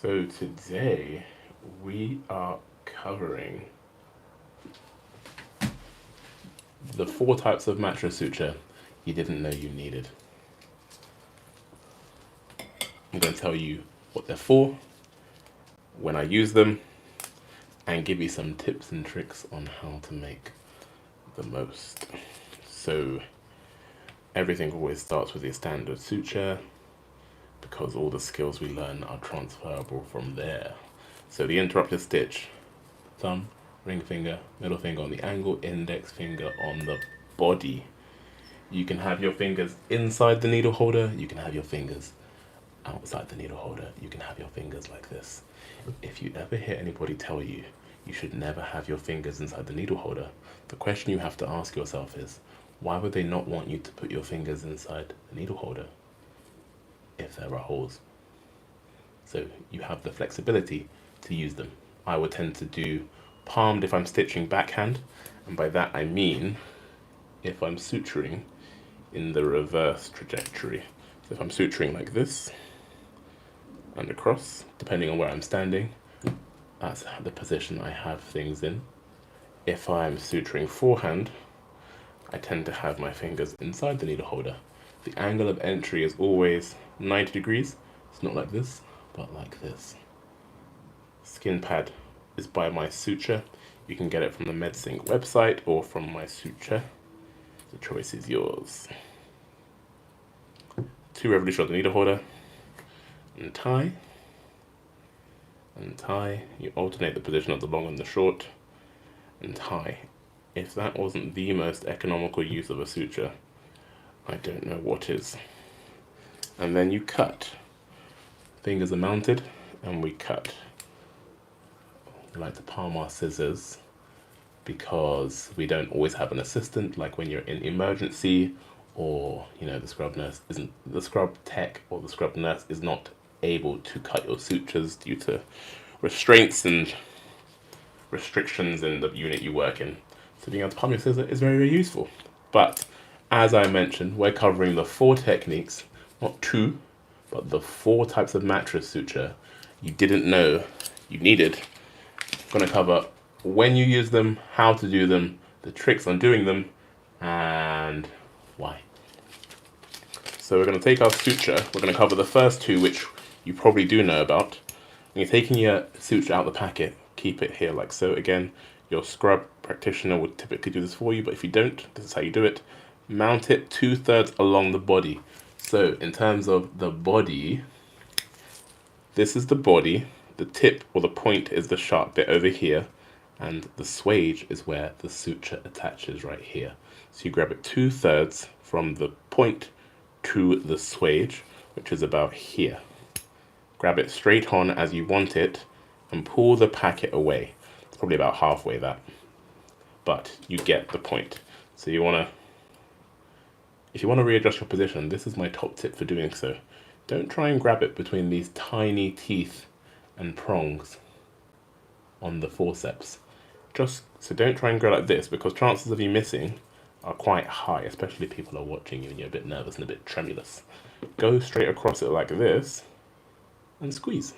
So today we are covering the 4 types of mattress suture you didn't know you needed. I'm going to tell you what they're for, when I use them, and give you some tips and tricks on how to make the most. So everything always starts with your standard suture, because all the skills we learn are transferable from there. So the interrupted stitch, thumb, ring finger, middle finger on the angle, index finger on the body. You can have your fingers inside the needle holder, you can have your fingers outside the needle holder, you can have your fingers like this. If you ever hear anybody tell you you should never have your fingers inside the needle holder, the question you have to ask yourself is, why would they not want you to put your fingers inside the needle holder if there are holes? So you have the flexibility to use them. I would tend to do palmed if I'm stitching backhand, and by that I mean if I'm suturing in the reverse trajectory. So if I'm suturing like this and across, depending on where I'm standing, that's the position I have things in. If I'm suturing forehand, I tend to have my fingers inside the needle holder. The angle of entry is always 90 degrees. It's not like this, but like this. Skin pad is by my suture. You can get it from the MedSync website or from my suture. The choice is yours. 2 revolutions on the needle holder, and tie. And tie. You alternate the position of the long and the short, and tie. If that wasn't the most economical use of a suture, I don't know what is. And then you cut. Fingers are mounted, and we cut. We like to palm our scissors because we don't always have an assistant, like when you're in emergency, or the scrub tech or the scrub nurse is not able to cut your sutures due to restraints and restrictions in the unit you work in. So being able to palm your scissor is very, very useful. But as I mentioned, we're covering the 4 techniques, not 2, but the 4 types of mattress suture you didn't know you needed. I'm going to cover when you use them, how to do them, the tricks on doing them, and why. So we're going to take our suture, we're going to cover the first 2, which you probably do know about. When you're taking your suture out of the packet, keep it here like so. Again, your scrub practitioner would typically do this for you, but if you don't, this is how you do it. Mount it 2/3 along the body. So in terms of the body, this is the body, the tip or the point is the sharp bit over here, and the swage is where the suture attaches right here. So you grab it 2/3 from the point to the swage, which is about here. Grab it straight on as you want it and pull the packet away. It's probably about halfway that, but you get the point. So if you want to readjust your position, this is my top tip for doing so. Don't try and grab it between these tiny teeth and prongs on the forceps. So don't try and go like this, because chances of you missing are quite high, especially if people are watching you and you're a bit nervous and a bit tremulous. Go straight across it like this and squeeze,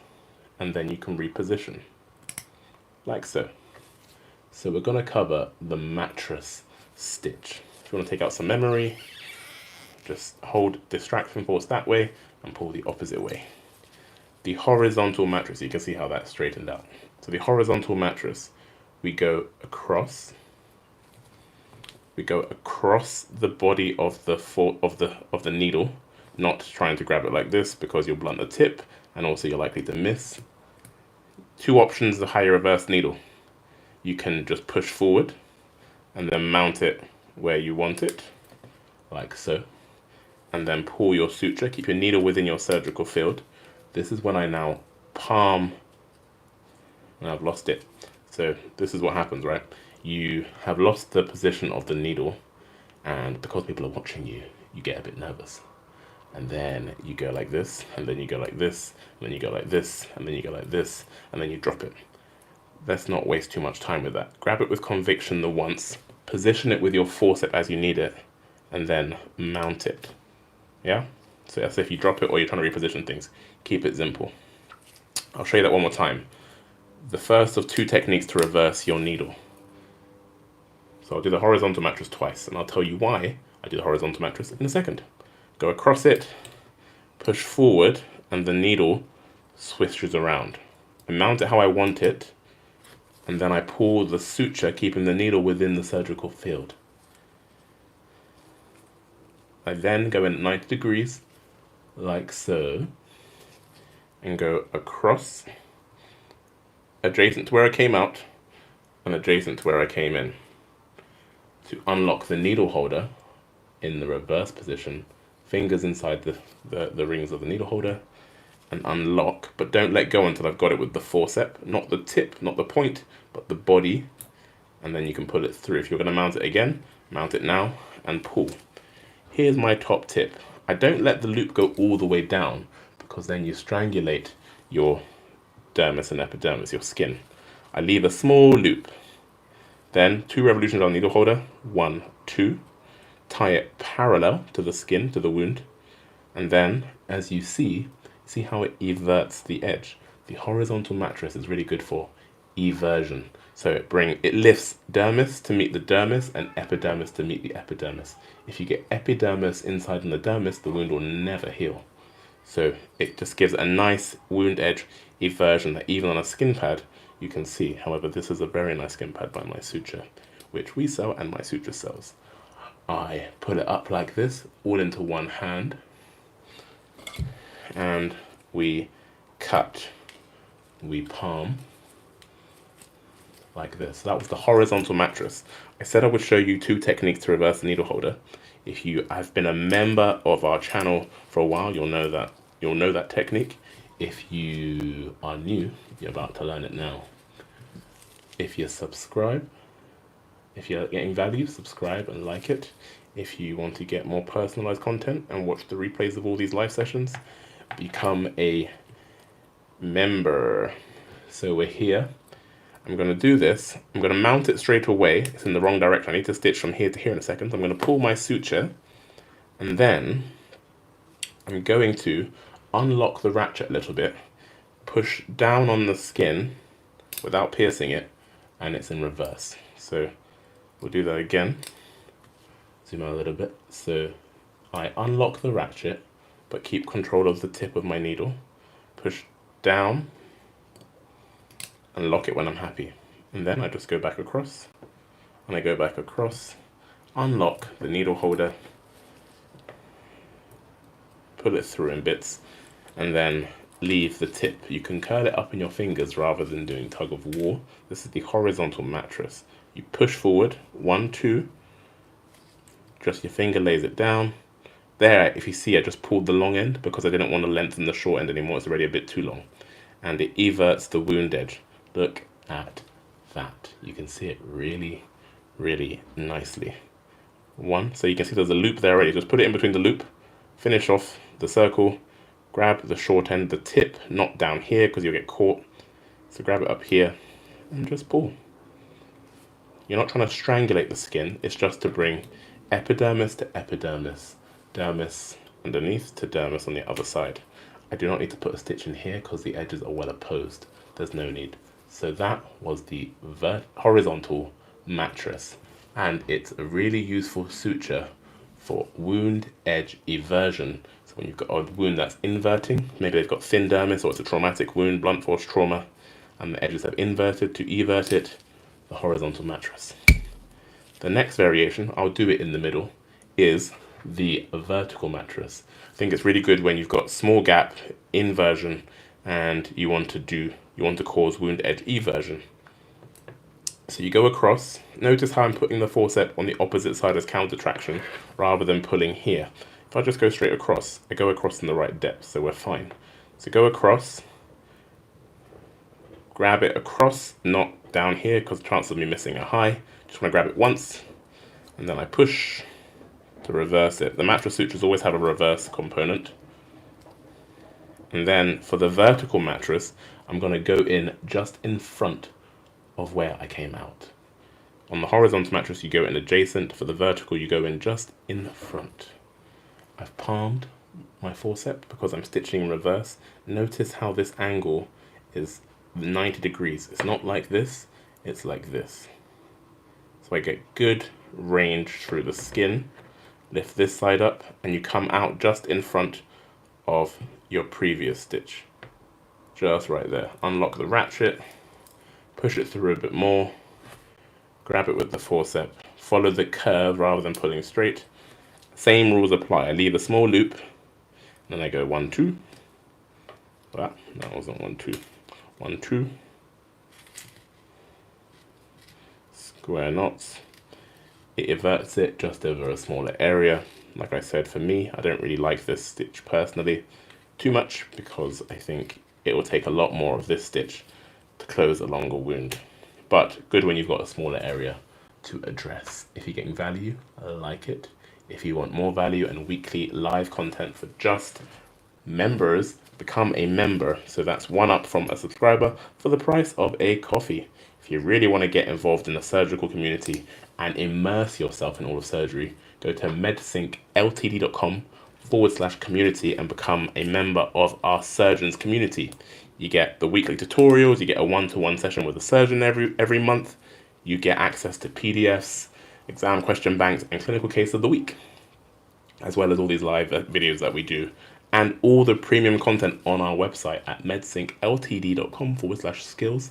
and then you can reposition like so. So we're going to cover the mattress stitch. If you want to take out some memory, just hold distraction force that way and pull the opposite way. The horizontal mattress, you can see how that's straightened out. So the horizontal mattress, we go across the body of the needle, not trying to grab it like this because you'll blunt the tip and also you're likely to miss. 2 options, the higher reverse needle. You can just push forward and then mount it where you want it, like so, and then pull your suture. Keep your needle within your surgical field. This is when I now palm, and I've lost it. So this is what happens, right? You have lost the position of the needle, and because people are watching you, you get a bit nervous. And then you go like this, and then you go like this, and then you go like this, and then you go like this, and then you drop it. Let's not waste too much time with that. Grab it with conviction the once, position it with your forceps as you need it, and then mount it. Yeah? So that's if you drop it or you're trying to reposition things. Keep it simple. I'll show you that one more time. The first of two techniques to reverse your needle. So I'll do the horizontal mattress twice, and I'll tell you why I do the horizontal mattress in a second. Go across it, push forward, and the needle swishes around. I mount it how I want it, and then I pull the suture, keeping the needle within the surgical field. I then go in at 90 degrees, like so, and go across, adjacent to where I came out, and adjacent to where I came in, to unlock the needle holder in the reverse position, fingers inside the rings of the needle holder, and unlock, but don't let go until I've got it with the forceps, not the tip, not the point, but the body, and then you can pull it through. If you're going to mount it again, mount it now, and pull. Here's my top tip. I don't let the loop go all the way down, because then you strangulate your dermis and epidermis, your skin. I leave a small loop. Then 2 revolutions on the needle holder, 1, 2. Tie it parallel to the skin, to the wound. And then, as you see how it everts the edge. The horizontal mattress is really good for eversion. So it lifts dermis to meet the dermis and epidermis to meet the epidermis. If you get epidermis inside in the dermis, the wound will never heal. So it just gives a nice wound edge eversion that even on a skin pad you can see. However, this is a very nice skin pad by My Suture, which we sell and My Suture sells. I put it up like this, all into one hand, and we cut, we palm, like this. So that was the horizontal mattress. I said I would show you 2 techniques to reverse the needle holder. If you have been a member of our channel for a while, you'll know that technique. If you are new, you're about to learn it now. If you subscribe, if you're getting value, subscribe and like it. If you want to get more personalized content and watch the replays of all these live sessions, become a member. So we're here. I'm going to do this. I'm going to mount it straight away. It's in the wrong direction. I need to stitch from here to here in a second. I'm going to pull my suture, and then I'm going to unlock the ratchet a little bit, push down on the skin without piercing it, and it's in reverse. So we'll do that again. Zoom out a little bit. So I unlock the ratchet, but keep control of the tip of my needle. Push down and lock it when I'm happy. And then I just go back across, and I go back across, unlock the needle holder, pull it through in bits, and then leave the tip. You can curl it up in your fingers rather than doing tug of war. This is the horizontal mattress. You push forward, 1, 2, just your finger lays it down. There, if you see, I just pulled the long end because I didn't want to lengthen the short end anymore. It's already a bit too long. And it everts the wound edge. Look at that. You can see it really, really nicely. 1, so you can see there's a loop there already. Just put it in between the loop, finish off the circle, grab the short end, the tip, not down here because you'll get caught. So grab it up here and just pull. You're not trying to strangulate the skin. It's just to bring epidermis to epidermis, dermis underneath to dermis on the other side. I do not need to put a stitch in here because the edges are well opposed. There's no need. So that was the horizontal mattress, and it's a really useful suture for wound edge eversion. So when you've got a wound that's inverting, maybe they've got thin dermis or it's a traumatic wound, blunt force trauma, and the edges have inverted, to evert it, the horizontal mattress. The next variation, I'll do it in the middle, is the vertical mattress. I think it's really good when you've got small gap, inversion, and you want to cause wound edge eversion. So you go across. Notice how I'm putting the forceps on the opposite side as counter traction rather than pulling here. If I just go straight across, I go across in the right depth, so we're fine. So go across, grab it across, not down here because the chance of me missing are high. Just want to grab it once, and then I push to reverse it. The mattress sutures always have a reverse component. And then for the vertical mattress, I'm going to go in just in front of where I came out. On the horizontal mattress, you go in adjacent. For the vertical, you go in just in front. I've palmed my forceps because I'm stitching in reverse. Notice how this angle is 90 degrees. It's not like this, it's like this. So I get good range through the skin. Lift this side up and you come out just in front of your previous stitch. Just right there. Unlock the ratchet, push it through a bit more, grab it with the forceps, follow the curve rather than pulling straight. Same rules apply. I leave a small loop, then I go 1, 2. That wasn't 1, 2. 1, 2. Square knots. It everts it just over a smaller area. Like I said, for me, I don't really like this stitch personally too much because I think it will take a lot more of this stitch to close a longer wound. But good when you've got a smaller area to address. If you're getting value, like it. If you want more value and weekly live content for just members, become a member. So that's one up from a subscriber for the price of a coffee. If you really want to get involved in the surgical community and immerse yourself in all of surgery, go to medsyncltd.com/community and become a member of our surgeons community. You get the weekly tutorials, you get a one-to-one session with a surgeon every month, you get access to PDFs, exam question banks, and clinical case of the week, as well as all these live videos that we do, and all the premium content on our website at medsyncltd.com/skills.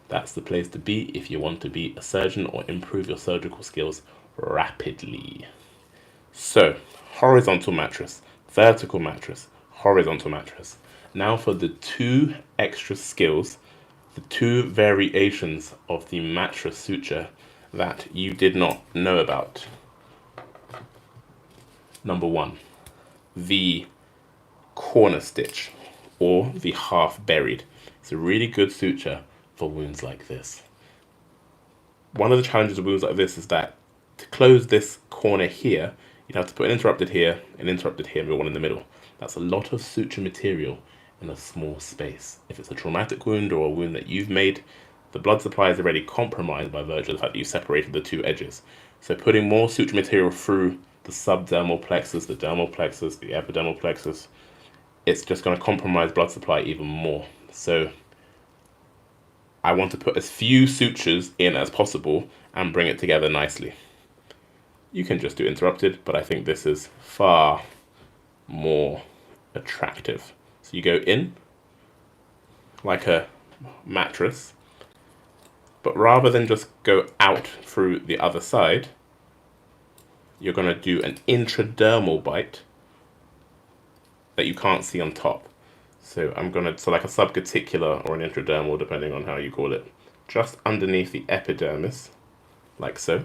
That's the place to be if you want to be a surgeon or improve your surgical skills rapidly. So, horizontal mattress, vertical mattress, horizontal mattress. Now for the 2 extra skills, the 2 variations of the mattress suture that you did not know about. Number 1, the corner stitch or the half buried. It's a really good suture for wounds like this. One of the challenges of wounds like this is that to close this corner here, you'd have to put an interrupted here, and one in the middle. That's a lot of suture material in a small space. If it's a traumatic wound or a wound that you've made, the blood supply is already compromised by virtue of the fact that you separated the 2 edges. So putting more suture material through the subdermal plexus, the dermal plexus, the epidermal plexus, it's just going to compromise blood supply even more. So I want to put as few sutures in as possible and bring it together nicely. You can just do interrupted, but I think this is far more attractive. So you go in like a mattress, but rather than just go out through the other side, you're going to do an intradermal bite that you can't see on top. So so like a subcuticular or an intradermal, depending on how you call it, just underneath the epidermis, like so.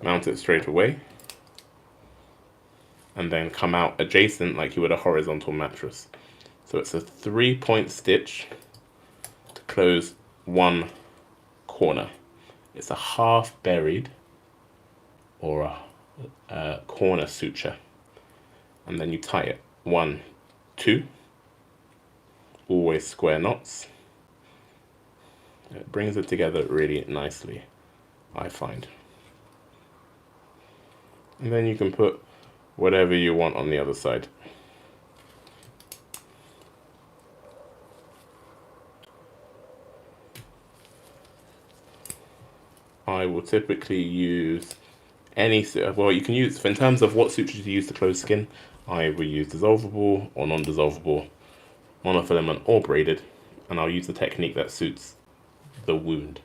Mount it straight away, and then come out adjacent like you would a horizontal mattress. So it's a 3-point stitch to close one corner. It's a half buried or a corner suture. And then you tie it 1, 2, always square knots. It brings it together really nicely, I find. And then you can put whatever you want on the other side. I will typically use well, you can use, in terms of what sutures to use to close skin, I will use dissolvable or non-dissolvable, monofilament or braided, and I'll use the technique that suits the wound.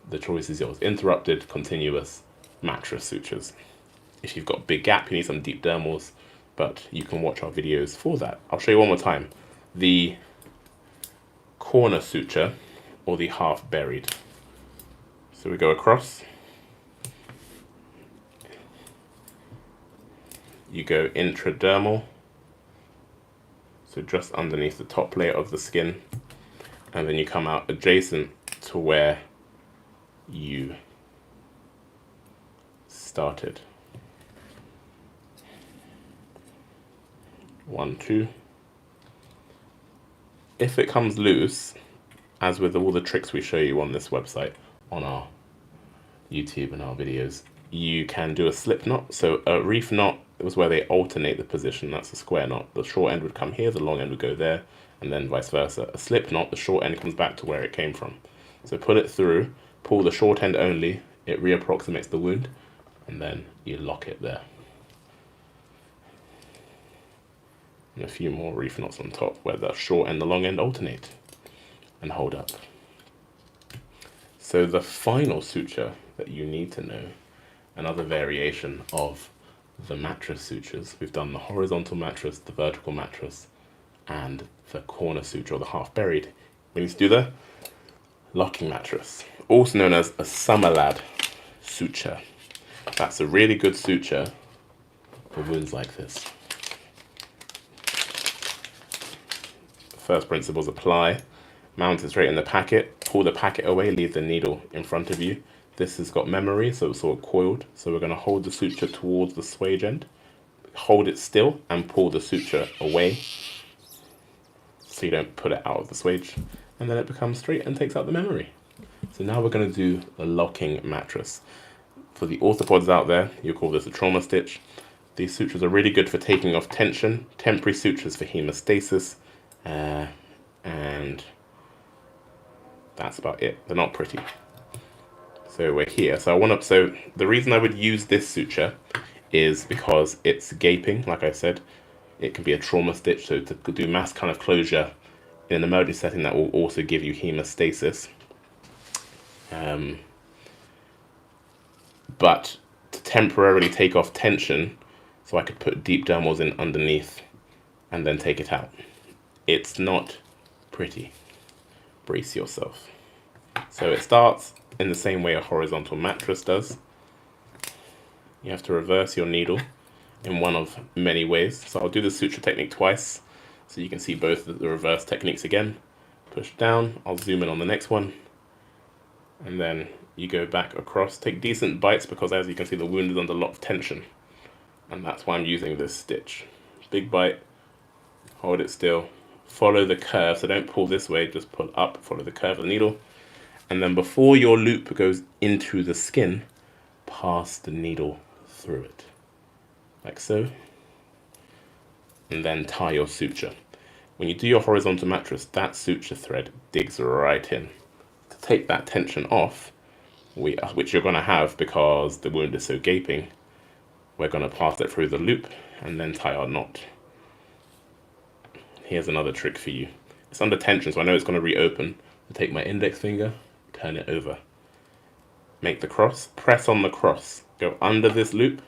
The choice is yours. Interrupted, continuous, mattress sutures. If you've got a big gap, you need some deep dermals, but you can watch our videos for that. I'll show you one more time. The corner suture or the half buried. So we go across. You go intradermal, so just underneath the top layer of the skin, and then you come out adjacent to where you started. 1, 2. If it comes loose, as with all the tricks we show you on this website, on our YouTube and our videos, you can do a slip knot. So a reef knot was where they alternate the position. That's a square knot. The short end would come here, the long end would go there, and then vice versa. A slip knot, the short end comes back to where it came from. So put it through, pull the short end only, it reapproximates the wound, and then you lock it there. And a few more reef knots on top where the short and the long end alternate and hold up. So the final suture that you need to know, another variation of the mattress sutures. We've done the horizontal mattress, the vertical mattress, and the corner suture, or the half buried. We need to do the locking mattress, also known as a summer lad suture. That's a really good suture for wounds like this. First principles apply. Mount it straight in the packet, pull the packet away, leave the needle in front of you. This has got memory, so it's sort of coiled. So we're going to hold the suture towards the swage end, hold it still, and pull the suture away so you don't put it out of the swage. And then it becomes straight and takes out the memory. So now we're going to do the locking mattress. For the orthopods out there, you call this a trauma stitch. These sutures are really good for taking off tension, temporary sutures for hemostasis, and that's about it. They're not pretty. So we're here. So the reason I would use this suture is because it's gaping, like I said. It can be a trauma stitch, so to do mass kind of closure in an emergency setting, that will also give you hemostasis. But to temporarily take off tension, so I could put deep dermals in underneath and then take it out. It's not pretty. Brace yourself. So it starts in the same way a horizontal mattress does. You have to reverse your needle in one of many ways. So I'll do the suture technique twice so you can see both the reverse techniques again. Push down, I'll zoom in on the next one, and then you go back across. Take decent bites because, as you can see, the wound is under a lot of tension, and that's why I'm using this stitch. Big bite, hold it still, follow the curve, so don't pull this way, just pull up, follow the curve of the needle, and then before your loop goes into the skin, pass the needle through it, like so, and then tie your suture. When you do your horizontal mattress, that suture thread digs right in. To take that tension off, which you're going to have because the wound is so gaping, we're going to pass it through the loop and then tie our knot. Here's another trick for you. It's under tension, so I know it's going to reopen. So take my index finger, turn it over. Make the cross, press on the cross, go under this loop,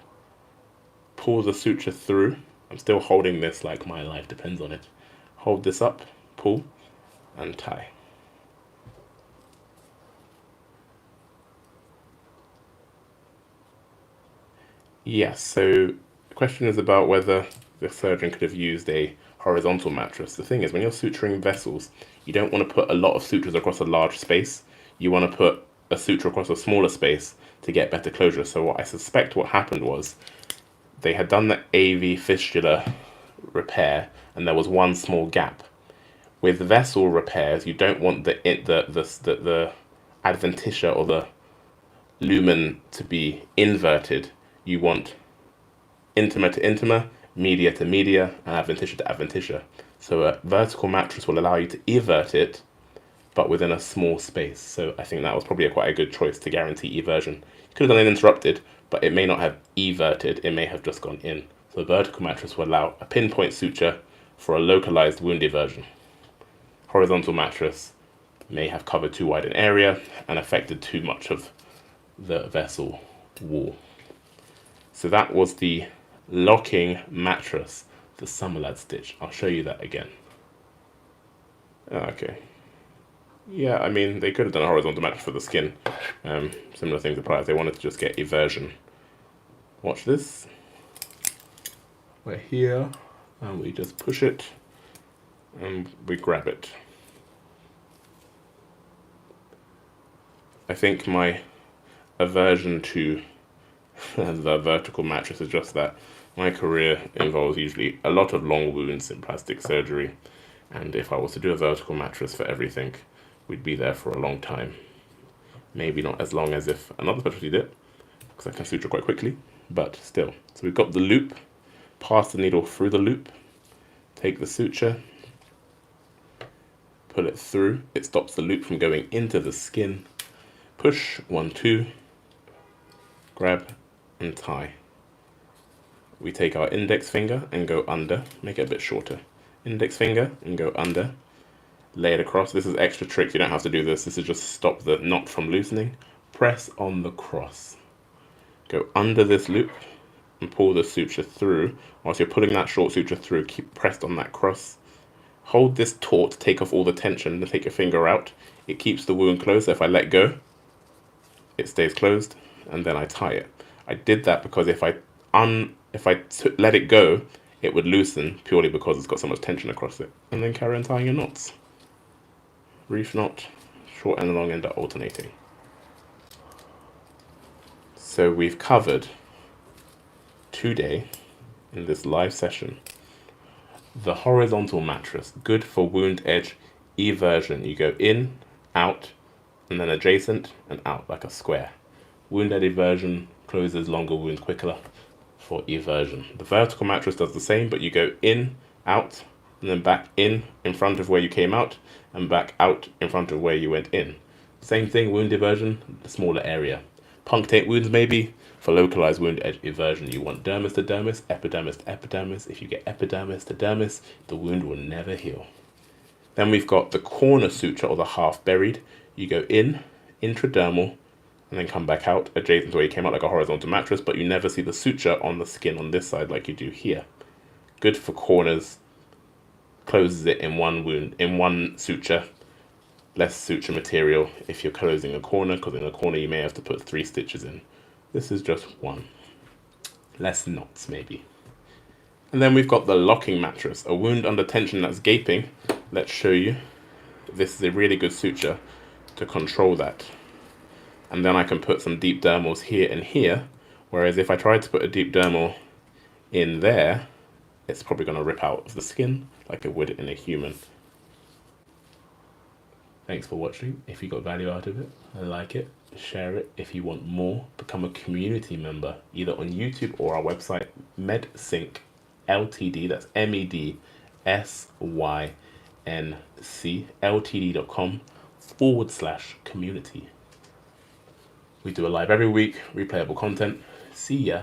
pull the suture through. I'm still holding this like my life depends on it. Hold this up, pull, and tie. Yes, so the question is about whether the surgeon could have used a horizontal mattress. The thing is, when you're suturing vessels, you don't want to put a lot of sutures across a large space. You want to put a suture across a smaller space to get better closure. So what I suspect what happened was they had done the AV fistula repair and there was one small gap. With vessel repairs, you don't want the adventitia or the lumen to be inverted. You want intima to intima, media to media, and adventitia to adventitia. So a vertical mattress will allow you to evert it, but within a small space. So I think that was probably quite a good choice to guarantee eversion. You could have done it interrupted, but it may not have everted, it may have just gone in. So a vertical mattress will allow a pinpoint suture for a localized wound eversion. Horizontal mattress may have covered too wide an area and affected too much of the vessel wall. So that was the locking mattress, the summer lad stitch. I'll show you that again. Okay. Yeah, I mean, they could have done a horizontal mattress for the skin. Similar things apply if they wanted to just get eversion. Watch this. We're here, and we just push it, and we grab it. I think my aversion to the vertical mattress is just that my career involves usually a lot of long wounds in plastic surgery, and if I was to do a vertical mattress for everything, we'd be there for a long time. Maybe not as long as if another specialty did, because I can suture quite quickly, but still. So we've got the loop pass the needle through the loop, take the suture, pull it through. It stops the loop from going into the skin. Push, 1, 2, grab and tie. We take our index finger and go under, make it a bit shorter. Index finger and go under, lay it across. This is extra tricks, you don't have to do this. This is just stop the knot from loosening. Press on the cross. Go under this loop and pull the suture through. Whilst you're pulling that short suture through, keep pressed on that cross. Hold this taut, take off all the tension, and take your finger out. It keeps the wound closed, so if I let go, it stays closed, and then I tie it. I did that because if I let it go, it would loosen purely because it's got so much tension across it. And then carry on tying your knots. Reef knot, short and long end are alternating. So we've covered today in this live session the horizontal mattress, good for wound edge eversion. You go in, out, and then adjacent and out like a square. Wound edge eversion closes longer wound quicker for eversion. The vertical mattress does the same, but you go in, out, and then back in front of where you came out, and back out in front of where you went in. Same thing, wound eversion, the smaller area. Punctate wounds maybe. For localized wound edge eversion, you want dermis to dermis, epidermis to epidermis. If you get epidermis to dermis, the wound will never heal. Then we've got the corner suture, or the half buried. You go in, intradermal, and then come back out, adjacent to where you came out like a horizontal mattress, but you never see the suture on the skin on this side like you do here. Good for corners, closes it in one wound, in one suture. Less suture material if you're closing a corner, because in a corner you may have to put 3 stitches in. This is just 1. Less knots maybe. And then we've got the locking mattress, a wound under tension that's gaping. Let's show you. This is a really good suture to control that. And then I can put some deep dermals here and here, whereas if I try to put a deep dermal in there, it's probably going to rip out of the skin like it would in a human. Thanks for watching. If you got value out of it, like it, share it. If you want more, become a community member, either on YouTube or our website, MedSync Ltd, that's MEDSYNC Ltd.com/community. We do a live every week, replayable content. See ya.